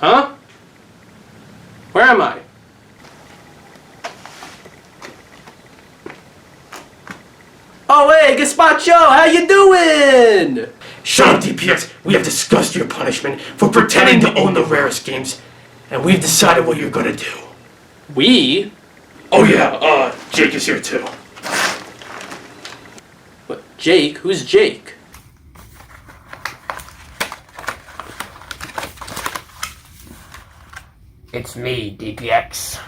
Huh? Where am I? Oh, hey, Gazpacho, how you doing? Shut up, DPX. We have discussed your punishment for pretending to own the rarest games, and we've decided what you're gonna do. We? Oh yeah, Jake is here too. What, Jake? Who's Jake? It's me, DPX.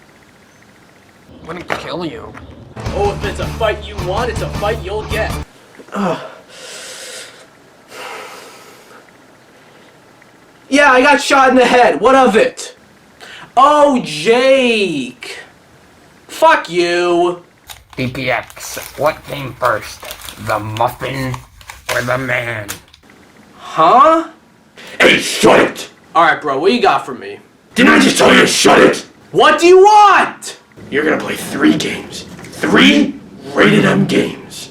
I'm gonna kill you. Oh, if it's a fight you want, it's a fight you'll get. Yeah, I got shot in the head. What of it? Oh, Jake. Fuck you. DPX, what came first? The muffin or the man? Huh? Hey, shut it! Alright, bro, what you got for me? Didn't I just tell you to shut it? What do you want? You're gonna play 3 games. 3 rated M games.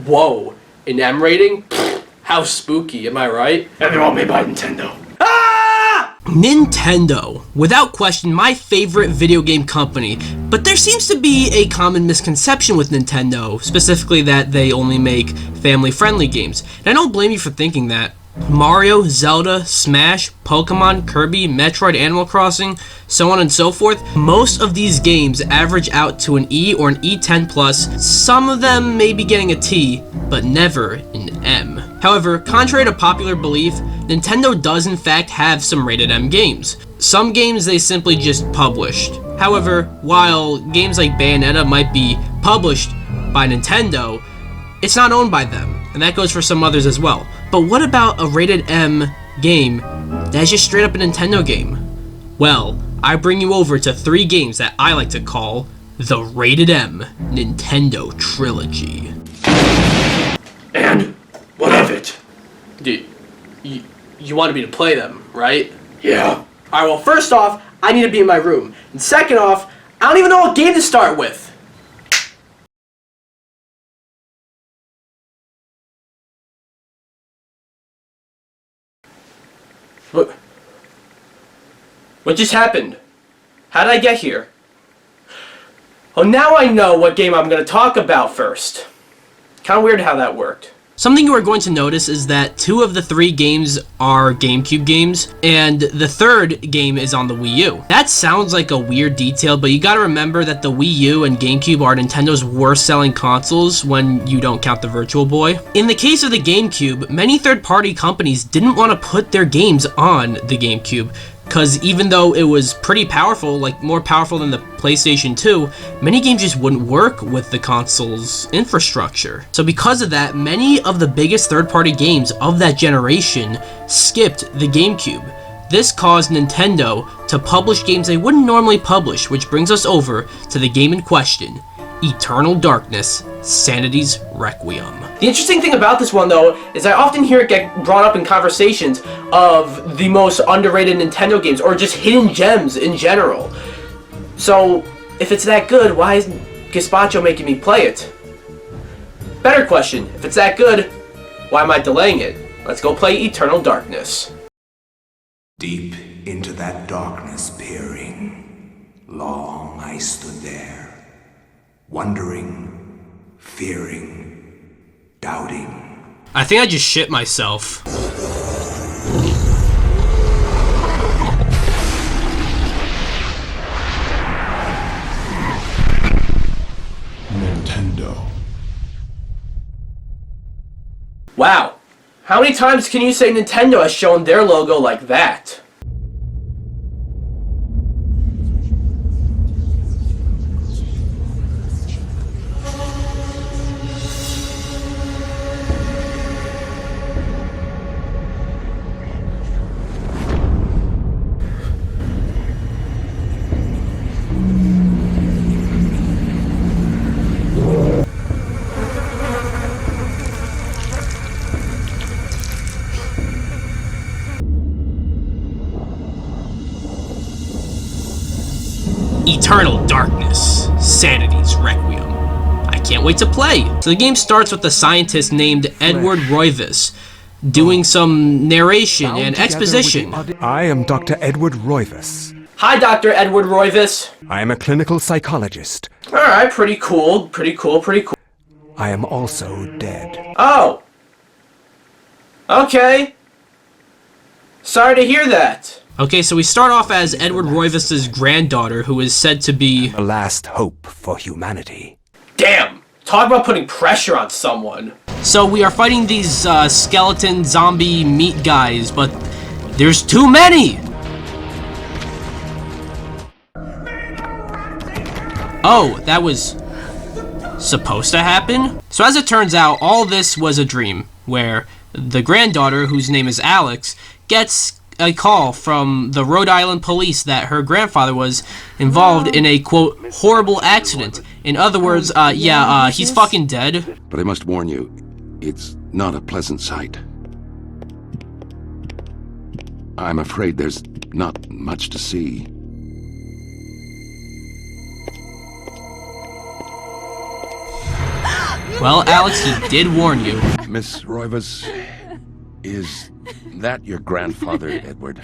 Whoa, an M rating? Pfft, how spooky, am I right? And they're all made by Nintendo. Nintendo, without question my favorite video game company, but there seems to be a common misconception with Nintendo, specifically that they only make family-friendly games, and I don't blame you for thinking that. Mario, Zelda, Smash, Pokemon, Kirby, Metroid, Animal Crossing, so on and so forth, most of these games average out to an E or an E10+, some of them may be getting a T, but never an M. However, contrary to popular belief, Nintendo does in fact have some rated M games. Some games they simply just published. However, while games like Bayonetta might be published by Nintendo, it's not owned by them, and that goes for some others as well. But what about a rated M game that's just straight up a Nintendo game? Well, I bring you over to 3 games that I like to call the Rated M Nintendo Trilogy. And what of it? Dude, you wanted me to play them, right? Yeah. Alright, well, first off, I need to be in my room. And second off, I don't even know what game to start with. What just happened? How did I get here? Oh, now I know what game I'm going to talk about first. Kinda weird how that worked. Something you are going to notice is that 2 of the 3 games are GameCube games, and the 3rd game is on the Wii U. That sounds like a weird detail, but you gotta remember that the Wii U and GameCube are Nintendo's worst selling consoles when you don't count the Virtual Boy. In the case of the GameCube, many third-party companies didn't want to put their games on the GameCube, because even though it was pretty powerful, like more powerful than the PlayStation 2, many games just wouldn't work with the console's infrastructure. So because of that, many of the biggest third-party games of that generation skipped the GameCube. This caused Nintendo to publish games they wouldn't normally publish, which brings us over to the game in question, Eternal Darkness, Sanity's Requiem. The interesting thing about this one, though, is I often hear it get brought up in conversations of the most underrated Nintendo games, or just hidden gems in general. So, if it's that good, why isn't Gazpacho making me play it? Better question, if it's that good, why am I delaying it? Let's go play Eternal Darkness. Deep into that darkness peering, long I stood there, wondering, fearing, doubting. I think I just shit myself. Nintendo. Wow, how many times can you say Nintendo has shown their logo like that? Eternal Darkness, Sanity's Requiem. I can't wait to play! So the game starts with a scientist named Edward Roivas, doing some narration and exposition. I am Dr. Edward Roivas. Hi, Dr. Edward Roivas. I am a clinical psychologist. Alright, pretty cool, pretty cool, pretty cool. I am also dead. Oh. Okay. Sorry to hear that. Okay, so we start off as Edward Roivas' granddaughter, who is said to be... The last hope for humanity. Damn. Talk about putting pressure on someone. So we are fighting these skeleton zombie meat guys, but there's too many! Oh, that was supposed to happen? So as it turns out, all this was a dream, where the granddaughter, whose name is Alex, gets a call from the Rhode Island police that her grandfather was involved in a, quote, horrible accident. In other words, he's fucking dead. But I must warn you, it's not a pleasant sight. I'm afraid there's not much to see. Well, Alex, he did warn you. Miss Roivas, is that your grandfather, Edward?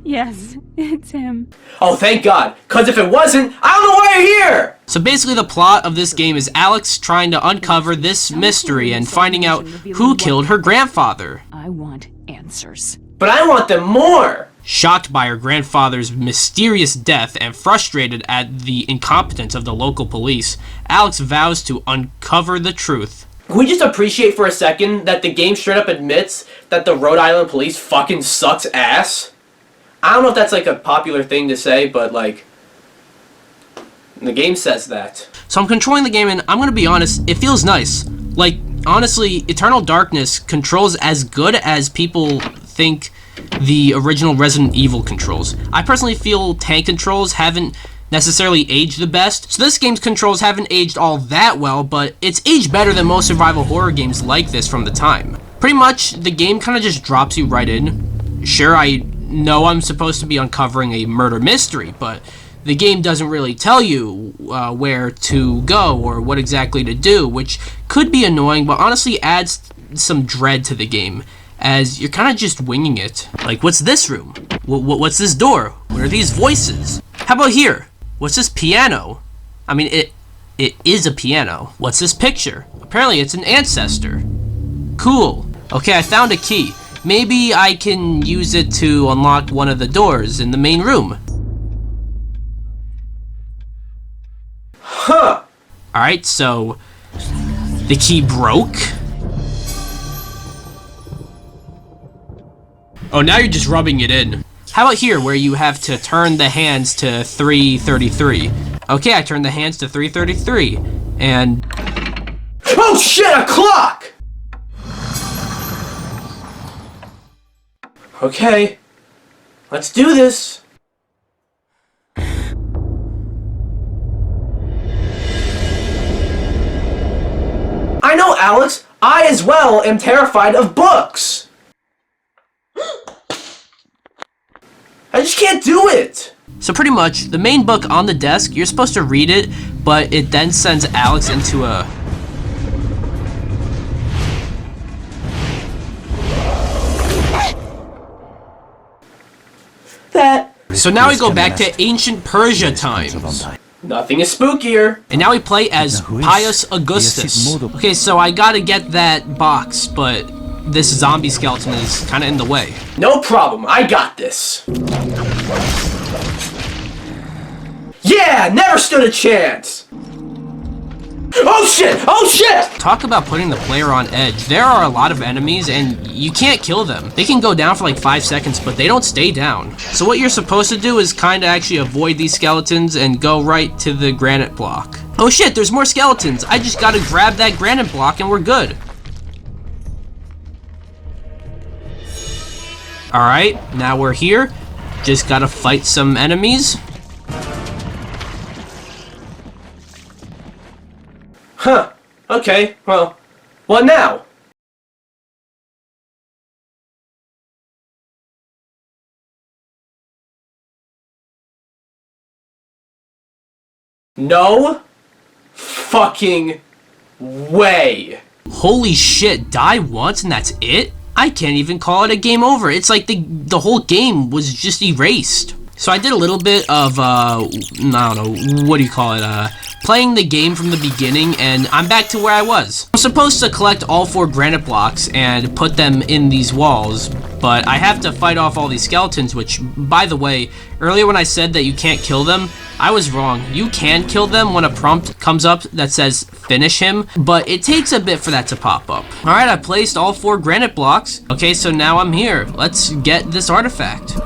Yes, it's him. Oh, thank God. Because if it wasn't, I don't know why you're here! So basically the plot of this game is Alex trying to uncover this mystery and finding out who killed her grandfather. I want answers. But I want them more! Shocked by her grandfather's mysterious death and frustrated at the incompetence of the local police, Alex vows to uncover the truth. Can we just appreciate for a second that the game straight up admits that the Rhode Island police fucking sucks ass? I don't know if that's like a popular thing to say, but like, the game says that. So I'm controlling the game and I'm gonna be honest, it feels nice. Like, honestly, Eternal Darkness controls as good as people think the original Resident Evil controls. I personally feel tank controls haven't necessarily aged the best, so this game's controls haven't aged all that well, but it's aged better than most survival horror games like this from the time. Pretty much, the game kind of just drops you right in. Sure, I know I'm supposed to be uncovering a murder mystery, but the game doesn't really tell you where to go or what exactly to do, which could be annoying, but honestly adds some dread to the game, as you're kind of just winging it. Like, what's this room? What's this door? What are these voices? How about here? What's this piano? I mean, it is a piano. What's this picture? Apparently it's an ancestor. Cool. Okay, I found a key. Maybe I can use it to unlock one of the doors in the main room. Huh! Alright, so the key broke. Oh, now you're just rubbing it in. How about here, where you have to turn the hands to 333? Okay, I turned the hands to 333, and... Oh shit, a clock! Okay, let's do this. I know, Alex. I as well am terrified of books. I just can't do it! So pretty much, the main book on the desk, you're supposed to read it, but it then sends Alex into a... So now we go back to ancient Persia times. Nothing is spookier. And now we play as Pius Augustus. Okay, so I gotta get that box, but this zombie skeleton is kinda in the way. No problem, I got this. Yeah, never stood a chance. Oh shit! Oh shit! Talk about putting the player on edge. There are a lot of enemies and you can't kill them. They can go down for like 5 seconds, but they don't stay down. So what you're supposed to do is kind of actually avoid these skeletons and go right to the granite block. Oh shit, there's more skeletons. I just gotta grab that granite block and we're good. Alright, now we're here. Just gotta fight some enemies. Huh. Okay, well, what now? No fucking way. Holy shit, die once and that's it? I can't even call it a game over. It's like the whole game was just erased. So I did a little bit of, I don't know, what do you call it, playing the game from the beginning, and I'm back to where I was. I'm supposed to collect all 4 granite blocks and put them in these walls, but I have to fight off all these skeletons, which, by the way, earlier when I said that you can't kill them, I was wrong. You can kill them when a prompt comes up that says finish him, but it takes a bit for that to pop up. Alright, I placed all 4 granite blocks. Okay, so now I'm here. Let's get this artifact.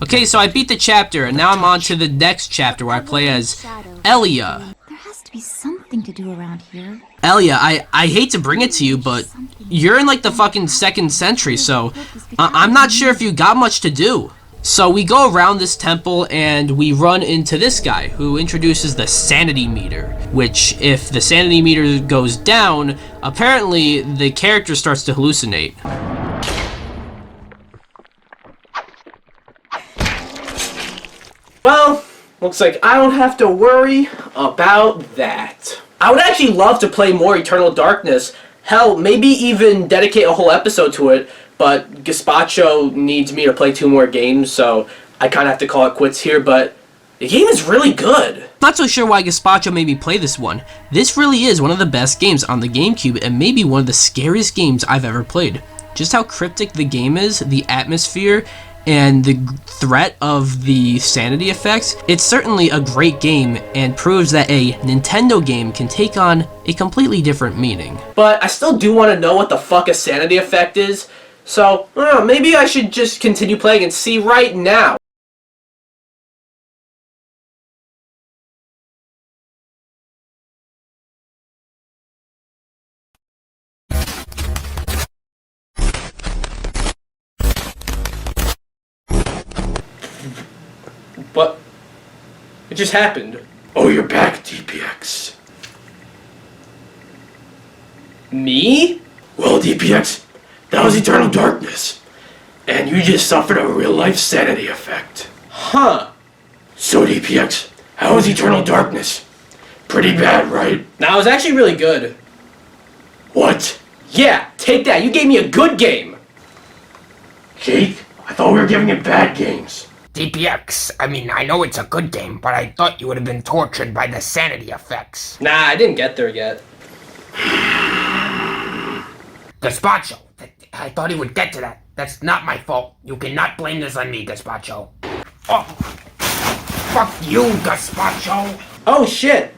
Okay, so I beat the chapter, and now I'm on to the next chapter where I play as Elia. There has to be something to do around here. Elia, I hate to bring it to you, but you're in like the fucking 2nd century, so I'm not sure if you got much to do. So we go around this temple and we run into this guy who introduces the sanity meter, which if the sanity meter goes down, apparently the character starts to hallucinate. Well, looks like I don't have to worry about that. I would actually love to play more Eternal Darkness. Hell, maybe even dedicate a whole episode to it, but Gazpacho needs me to play 2 more games, so I kind of have to call it quits here, but the game is really good. Not so sure why Gazpacho made me play this one. This really is one of the best games on the GameCube and maybe one of the scariest games I've ever played. Just how cryptic the game is, the atmosphere, and the threat of the sanity effects, it's certainly a great game and proves that a Nintendo game can take on a completely different meaning. But I still do want to know what the fuck a sanity effect is, so I don't know, maybe I should just continue playing and see right now. What? It just happened. Oh, you're back, DPX. Me? Well, DPX, that was Eternal Darkness. And you just suffered a real-life sanity effect. Huh. So, DPX, how was Eternal Darkness? Pretty bad, right? Nah, it was actually really good. What? Yeah, take that. You gave me a good game. Jake, I thought we were giving it bad games. DPX, I mean, I know it's a good game, but I thought you would have been tortured by the sanity effects. Nah, I didn't get there yet. Gazpacho, I thought he would get to that. That's not my fault. You cannot blame this on me, Gazpacho. Oh, fuck you, Gazpacho. Oh shit.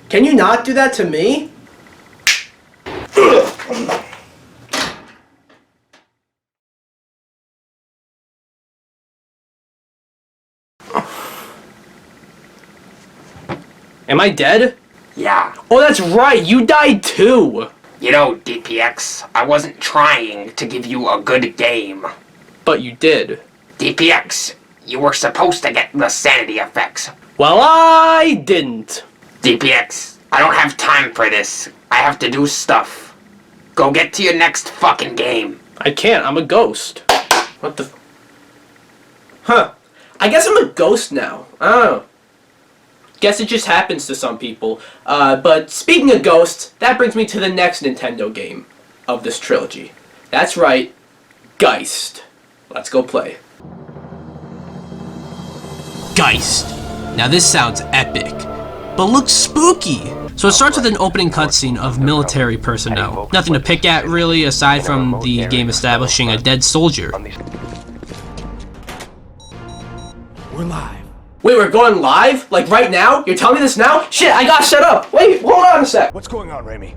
Can you not do that to me? Am I dead? Yeah. Oh, that's right. You died too. You know, DPX, I wasn't trying to give you a good game. But you did. DPX, you were supposed to get the sanity effects. Well, I didn't. DPX, I don't have time for this. I have to do stuff. Go get to your next fucking game. I can't. I'm a ghost. What the... Huh. I guess I'm a ghost now. I don't know. Guess it just happens to some people. But speaking of ghosts, that brings me to the next Nintendo game of this trilogy. That's right, Geist. Let's go play. Geist. Now this sounds epic, but looks spooky. So it starts with an opening cutscene of military personnel. Nothing to pick at really, aside from the game establishing a dead soldier. We're live. Wait, we're going live? Like right now? You're telling me this now? Shit, I got shut up. Wait, hold on a sec. What's going on, Raimi?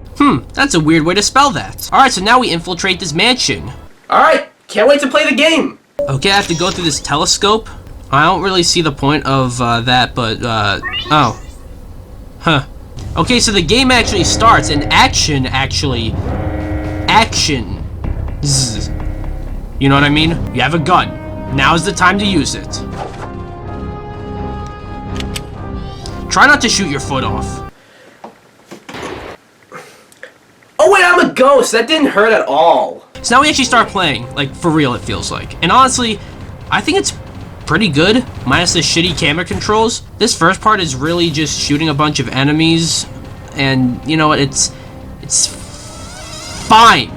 That's a weird way to spell that. Alright, so now we infiltrate this mansion. Alright, can't wait to play the game. Okay, I have to go through this telescope. I don't really see the point of that, but, oh. Huh. Okay, so the game actually starts, and action. Zzz. You know what I mean? You have a gun. Now's the time to use it. Try not to shoot your foot off. Oh wait, I'm a ghost! That didn't hurt at all. So now we actually start playing, like, for real it feels like. And honestly, I think it's pretty good, minus the shitty camera controls. This first part is really just shooting a bunch of enemies, and you know what, it's fine.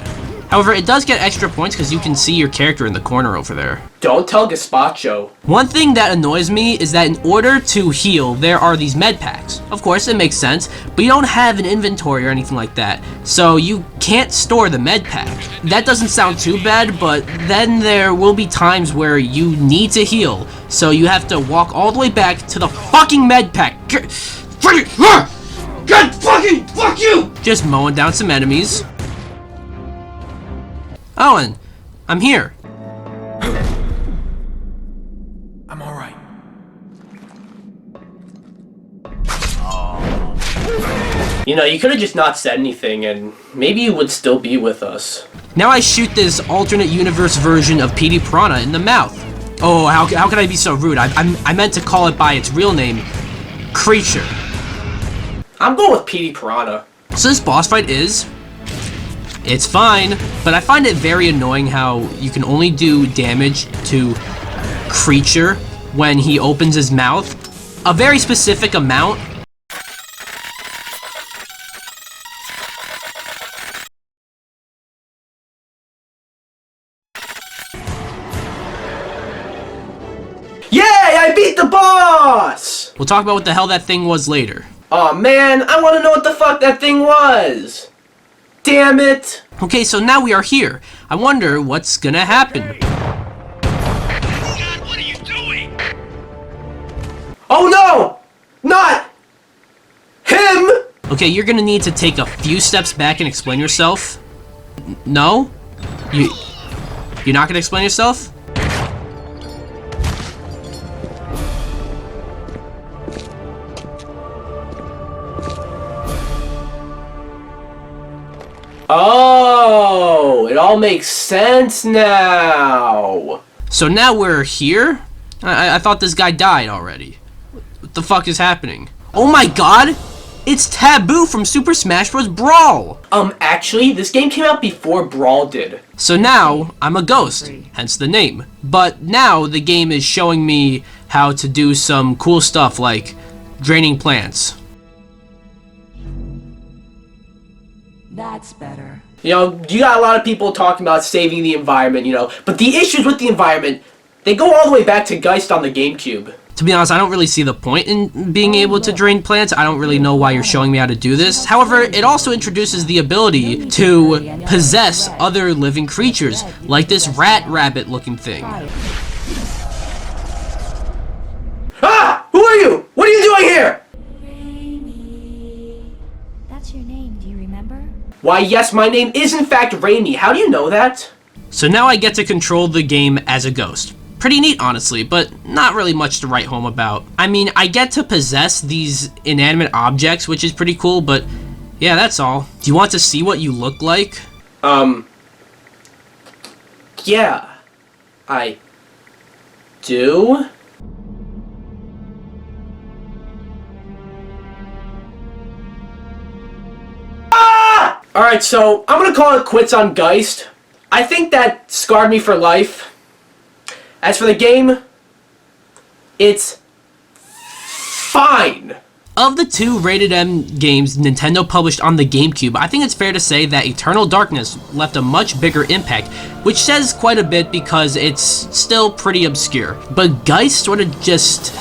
However, it does get extra points because you can see your character in the corner over there. Don't tell Gazpacho. One thing that annoys me is that in order to heal, there are these med packs. Of course, it makes sense, but you don't have an inventory or anything like that, so you can't store the med pack. That doesn't sound too bad, but then there will be times where you need to heal, so you have to walk all the way back to the fucking med pack. God fucking fuck you! Just mowing down some enemies. Oh, and I'm here. I'm alright. You know, you could have just not said anything, and maybe you would still be with us. Now I shoot this alternate universe version of Petey Piranha in the mouth. Oh, how could I be so rude? I meant to call it by its real name, Creature. I'm going with Petey Piranha. So this boss fight is... it's fine, but I find it very annoying how you can only do damage to Creature when he opens his mouth. A very specific amount. Yay! I beat the boss! We'll talk about what the hell that thing was later. Aw, man, I want to know what the fuck that thing was! Damn it! Okay, so now we are here. I wonder what's gonna happen. God, what are you doing? Oh no! Not him! Okay, you're gonna need to take a few steps back and explain yourself. No? You're not gonna explain yourself? Oh, it all makes sense now. So now we're here? I thought this guy died already. What the fuck is happening? Oh my god! It's Taboo from Super Smash Bros. Brawl! Actually, this game came out before Brawl did. So now, I'm a ghost, hence the name. But now the game is showing me how to do some cool stuff like draining plants. That's better. You know, you got a lot of people talking about saving the environment, you know, but the issues with the environment, they go all the way back to Geist on the GameCube. To be honest, I don't really see the point in being able to drain plants. I don't really know why you're showing me how to do this. However, it also introduces the ability to possess other living creatures, like this rat-rabbit looking thing. Ah! Who are you? What are you doing here? That's your name, do you remember? Why, yes, my name is in fact Raimi. How do you know that? So now I get to control the game as a ghost. Pretty neat, honestly, but not really much to write home about. I mean, I get to possess these inanimate objects, which is pretty cool, but yeah, that's all. Do you want to see what you look like? Yeah. I do? Ah! Alright, so I'm gonna call it quits on Geist. I think that scarred me for life. As for the game, it's fine. Of the two rated M games Nintendo published on the GameCube, I think it's fair to say that Eternal Darkness left a much bigger impact, which says quite a bit because it's still pretty obscure. But Geist sort of just...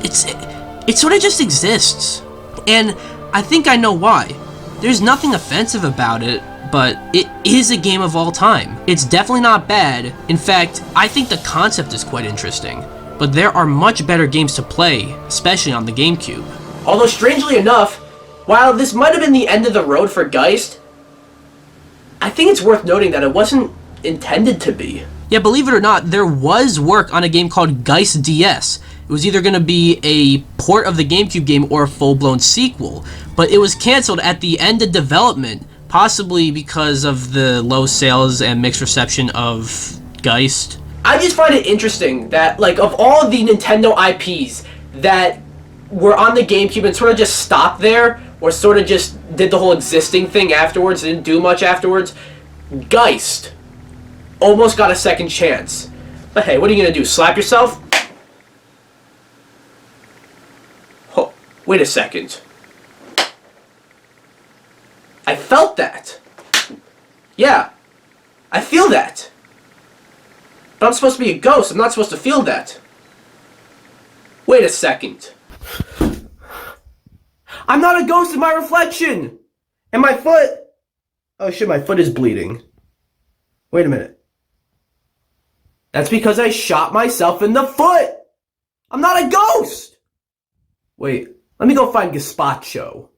It sort of just exists. And I think I know why. There's nothing offensive about it, but it is a game of all time. It's definitely not bad. In fact, I think the concept is quite interesting. But there are much better games to play, especially on the GameCube. Although, strangely enough, while this might have been the end of the road for Geist, I think it's worth noting that it wasn't intended to be. Yeah, believe it or not, there was work on a game called Geist DS. It was either going to be a port of the GameCube game or a full-blown sequel, but it was canceled at the end of development, possibly because of the low sales and mixed reception of Geist. I just find it interesting that, like, of all of the Nintendo IPs that were on the GameCube and sort of just stopped there, or sort of just did the whole existing thing afterwards, didn't do much afterwards, Geist almost got a second chance. But hey, what are you going to do, slap yourself? Oh, wait a second. I felt that. Yeah, I feel that. But I'm supposed to be a ghost. I'm not supposed to feel that. Wait a second. I'm not a ghost in my reflection! And my foot... Oh shit, my foot is bleeding. Wait a minute. That's because I shot myself in the foot! I'm not a ghost! Wait, let me go find Gazpacho.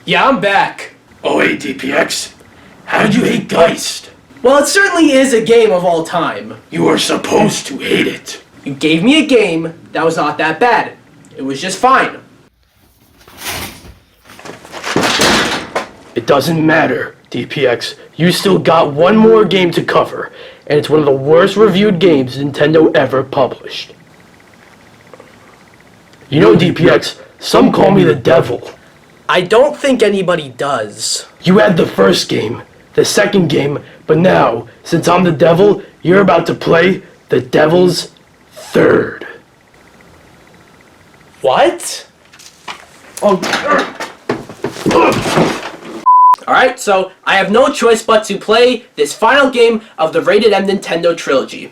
Yeah, I'm back. Oh, hey, DPX. How did you hate Geist? Well, it certainly is a game of all time. You are supposed to hate it. You gave me a game that was not that bad. It was just fine. It doesn't matter, DPX. You still got one more game to cover, and it's one of the worst reviewed games Nintendo ever published. You know, DPX, some call me the devil. I don't think anybody does. You had the first game, the second game, but now, since I'm the devil, you're about to play the devil's third. What? Oh. Alright, so I have no choice but to play this final game of the Rated M Nintendo Trilogy.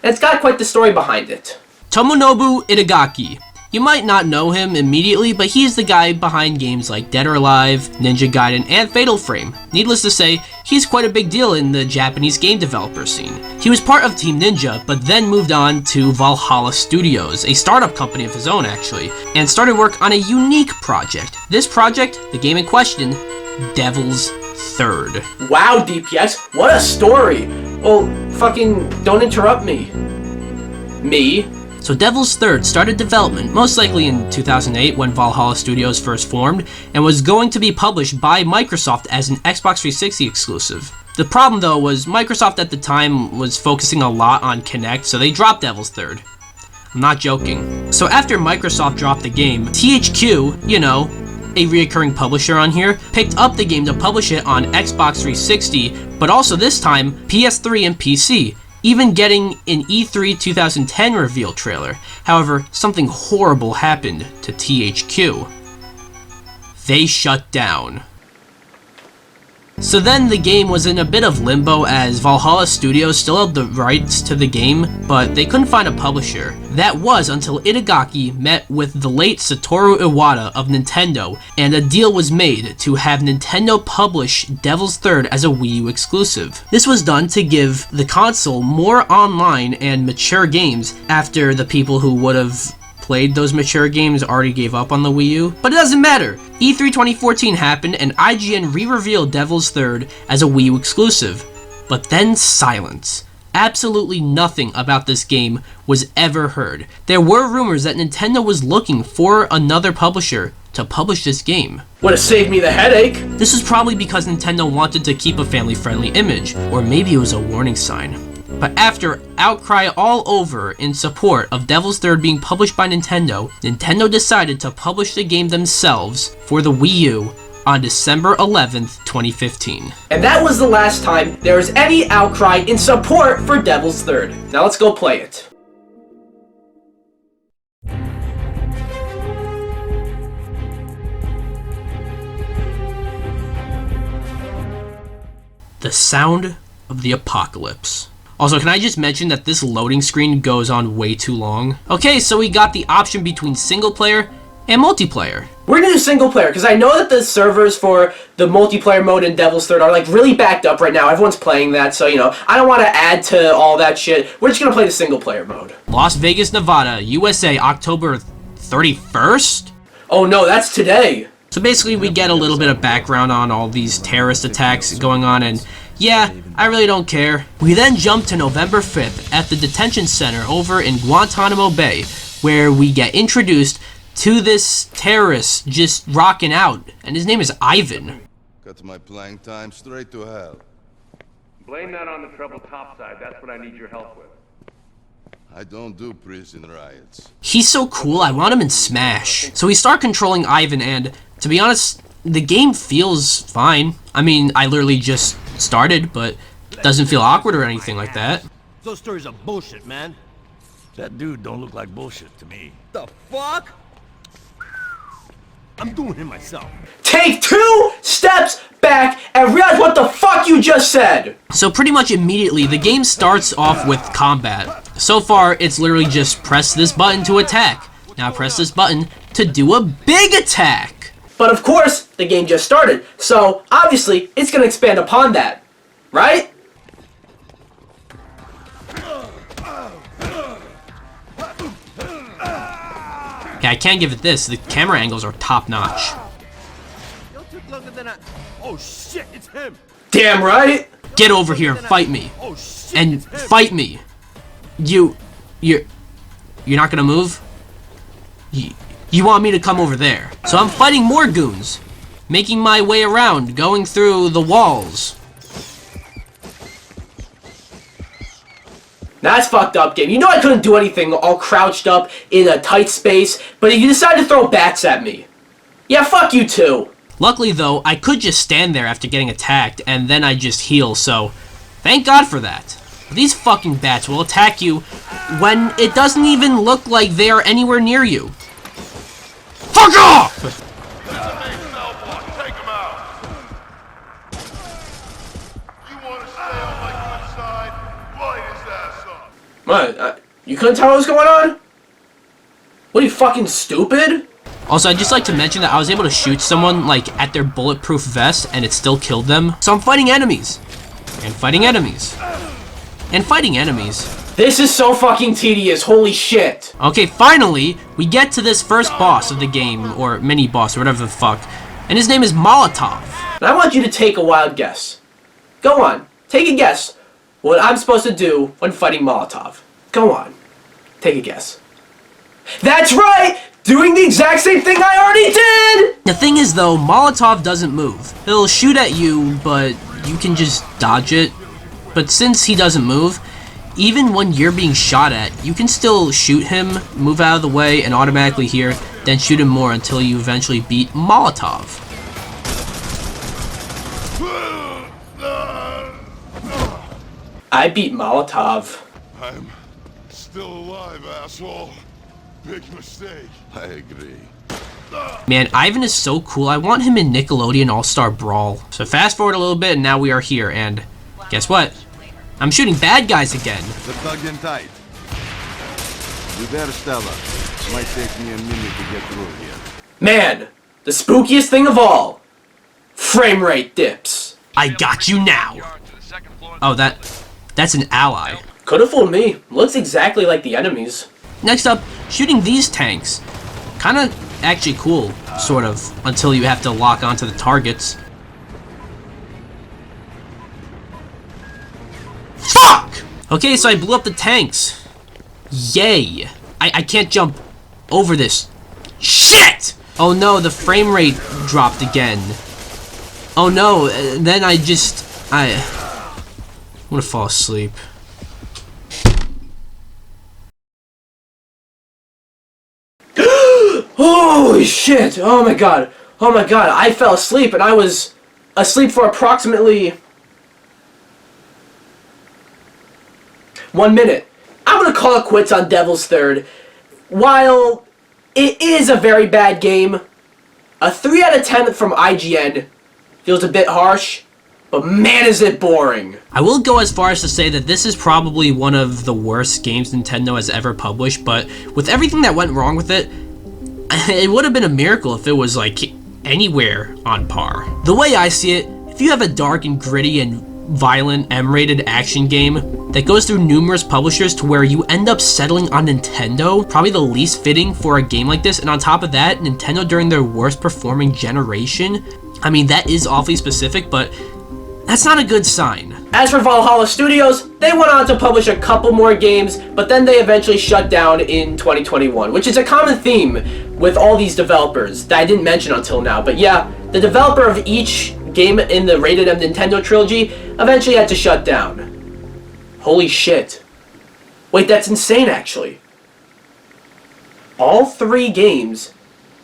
And it's got quite the story behind it. Tomonobu Itagaki. You might not know him immediately, but he's the guy behind games like Dead or Alive, Ninja Gaiden, and Fatal Frame. Needless to say, he's quite a big deal in the Japanese game developer scene. He was part of Team Ninja, but then moved on to Valhalla Studios, a startup company of his own actually, and started work on a unique project. This project, the game in question, Devil's Third. Wow, DPS, what a story! Well, fucking don't interrupt me. Me? So Devil's Third started development, most likely in 2008 when Valhalla Studios first formed, and was going to be published by Microsoft as an Xbox 360 exclusive. The problem though was Microsoft at the time was focusing a lot on Kinect, so they dropped Devil's Third. I'm not joking. So after Microsoft dropped the game, THQ, you know, a reoccurring publisher on here, picked up the game to publish it on Xbox 360, but also this time PS3 and PC. Even getting an E3 2010 reveal trailer. However, something horrible happened to THQ. They shut down. So then the game was in a bit of limbo as Valhalla Studios still held the rights to the game, but they couldn't find a publisher. That was until Itagaki met with the late Satoru Iwata of Nintendo, and a deal was made to have Nintendo publish Devil's Third as a Wii U exclusive. This was done to give the console more online and mature games after the people who would have played those mature games already gave up on the Wii U, but it doesn't matter. E3 2014 happened and IGN re-revealed Devil's Third as a Wii U exclusive. But then silence. Absolutely nothing about this game was ever heard. There were rumors that Nintendo was looking for another publisher to publish this game. Would have saved me the headache. This is probably because Nintendo wanted to keep a family-friendly image, or maybe it was a warning sign. But after outcry all over in support of Devil's Third being published by Nintendo, Nintendo decided to publish the game themselves for the Wii U on December 11th, 2015. And that was the last time there was any outcry in support for Devil's Third. Now let's go play it. The Sound of the Apocalypse. Also, can I just mention that this loading screen goes on way too long? Okay, so we got the option between single player and multiplayer. We're gonna do single player, because I know that the servers for the multiplayer mode in Devil's Third are like really backed up right now. Everyone's playing that, so you know, I don't want to add to all that shit. We're just gonna play the single player mode. Las Vegas, Nevada, USA, October 31st? Oh no, that's today. So basically we get a little bit of background on all these terrorist attacks going on, and yeah, I really don't care. We then jump to November 5th at the detention center over in Guantanamo Bay, where we get introduced to this terrorist just rocking out, and his name is Ivan. Cut my playing time straight to hell. Blame that on the trouble topside. That's what I need your help with. I don't do prison riots. He's so cool, I want him in Smash. So we start controlling Ivan, and to be honest, the game feels fine. I mean, I literally just started, but it doesn't feel awkward or anything like that. Those stories are bullshit, man. That dude don't look like bullshit to me. The fuck? I'm doing him myself. Take 2 steps back and realize what the fuck you just said! So pretty much immediately, the game starts off with combat. So far, it's literally just press this button to attack. Now press this button to do a big attack. But of course, the game just started, so obviously, it's gonna expand upon that. Right? Okay, I can't give it this. The camera angles are top notch. Oh shit, it's him. Damn right! Get over here and fight me. Oh shit. And fight me. You're not gonna move? You want me to come over there. So I'm fighting more goons. Making my way around, going through the walls. That's fucked up, game. You know I couldn't do anything all crouched up in a tight space, but you decided to throw bats at me. Yeah, fuck you too. Luckily though, I could just stand there after getting attacked, and then I just heal, so thank God for that. These fucking bats will attack you when it doesn't even look like they are anywhere near you. Fuck off! What? You couldn't tell what was going on? What, are you fucking stupid? Also, I'd just like to mention that I was able to shoot someone, like, at their bulletproof vest, and it still killed them. So I'm fighting enemies. And fighting enemies. And fighting enemies. This is so fucking tedious, holy shit. Okay, finally, we get to this first boss of the game, or mini-boss, or whatever the fuck. And his name is Molotov. And I want you to take a wild guess. Go on, take a guess what I'm supposed to do when fighting Molotov. Go on, take a guess. That's right! Doing the exact same thing I already did! The thing is though, Molotov doesn't move. He'll shoot at you, but you can just dodge it. But since he doesn't move, even when you're being shot at, you can still shoot him, move out of the way, and automatically heal, then shoot him more until you eventually beat Molotov. I beat Molotov. I'm still alive, asshole. Big mistake. I agree. Man, Ivan is so cool. I want him in Nickelodeon All-Star Brawl. So fast forward a little bit, and now we are here, and guess what? I'm shooting bad guys again. The dug in tight. You there, Stella? Might take me a minute to get through here. Man, the spookiest thing of all. Frame rate dips. I got you now. Oh, that's an ally. Could've fooled me. Looks exactly like the enemies. Next up, shooting these tanks. Kinda actually cool, sort of, until you have to lock onto the targets. Fuck! Okay, so I blew up the tanks. Yay. I can't jump over this. Shit! Oh no, the frame rate dropped again. Oh no, then I wanna fall asleep. Holy shit! Oh my god! Oh my god! I fell asleep and I was asleep for approximately 1 minute. I'm gonna call it quits on Devil's Third. While it is a very bad game, a 3 out of 10 from IGN feels a bit harsh, but man is it boring. I will go as far as to say that this is probably one of the worst games Nintendo has ever published, but with everything that went wrong with it, it would have been a miracle if it was like anywhere on par. The way I see it, if you have a dark and gritty and violent, M-rated action game that goes through numerous publishers to where you end up settling on Nintendo, probably the least fitting for a game like this. And on top of that, Nintendo during their worst performing generation. I mean, that is awfully specific, but that's not a good sign. As for Valhalla Studios, they went on to publish a couple more games, but then they eventually shut down in 2021, which is a common theme with all these developers that I didn't mention until now. But yeah, the developer of each game in the Rated M Nintendo trilogy eventually had to shut down. Holy shit. Wait, that's insane actually. All 3 games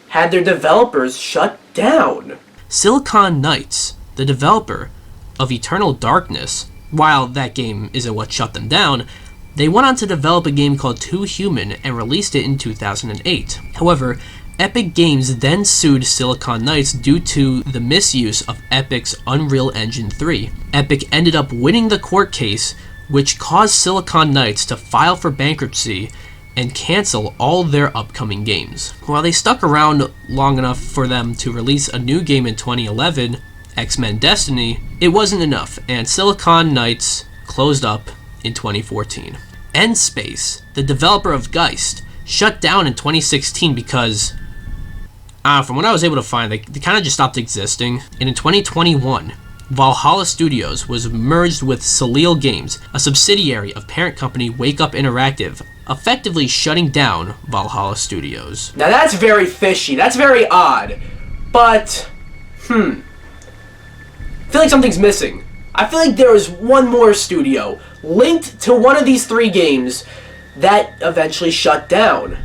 had their developers shut down. Silicon Knights, the developer of Eternal Darkness, while that game isn't what shut them down, they went on to develop a game called Too Human and released it in 2008. However, Epic Games then sued Silicon Knights due to the misuse of Epic's Unreal Engine 3. Epic ended up winning the court case, which caused Silicon Knights to file for bankruptcy and cancel all their upcoming games. While they stuck around long enough for them to release a new game in 2011, X-Men Destiny, it wasn't enough, and Silicon Knights closed up in 2014. N-Space, the developer of Geist, shut down in 2016 because, from what I was able to find, they kind of just stopped existing. And in 2021, Valhalla Studios was merged with Soleil Games, a subsidiary of parent company Wake Up Interactive, effectively shutting down Valhalla Studios. Now that's very fishy, that's very odd, but, I feel like something's missing. I feel like there was one more studio linked to one of these 3 games that eventually shut down.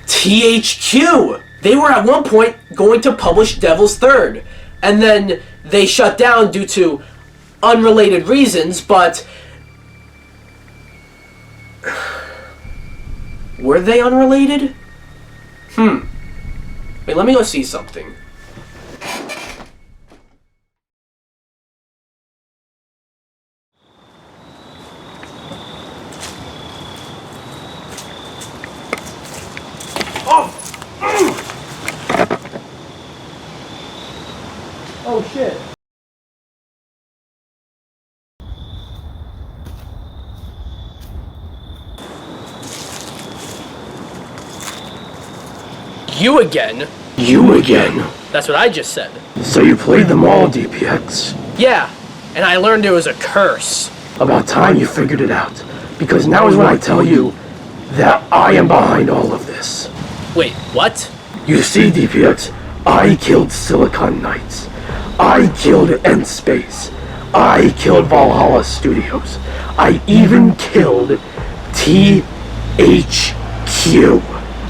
THQ! They were at one point going to publish Devil's Third, and then they shut down due to unrelated reasons, but were they unrelated? Wait, let me go see something. Oh shit. You again? You again? That's what I just said. So you played them all, DPX? Yeah, and I learned it was a curse. About time you figured it out, because now is when I tell you that I am behind all of this. Wait, what? You see, DPX, I killed Silicon Knights. I killed N-Space. I killed Valhalla Studios. I even killed THQ.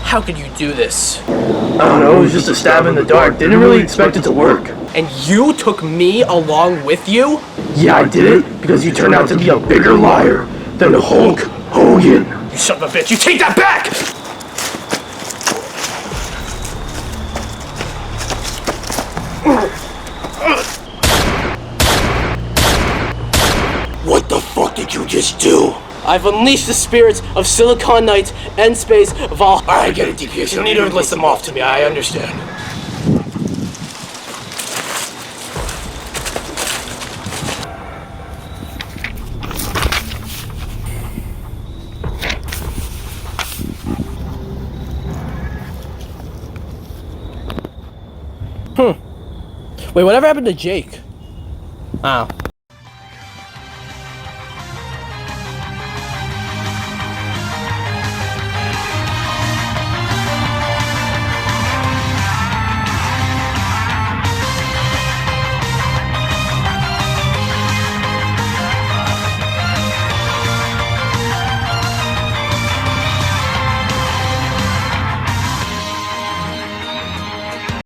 How could you do this? I don't know, it was just a stab in the dark. Didn't really expect it to work. And you took me along with you? Yeah, I did it because you turned out to be a bigger liar than Hulk Hogan. You son of a bitch, you take that back! What the fuck did you just do? I've unleashed the spirits of Silicon Knights, N-Space, I get it, DPX. You don't need to list them off to me. I understand. Wait, whatever happened to Jake? Oh.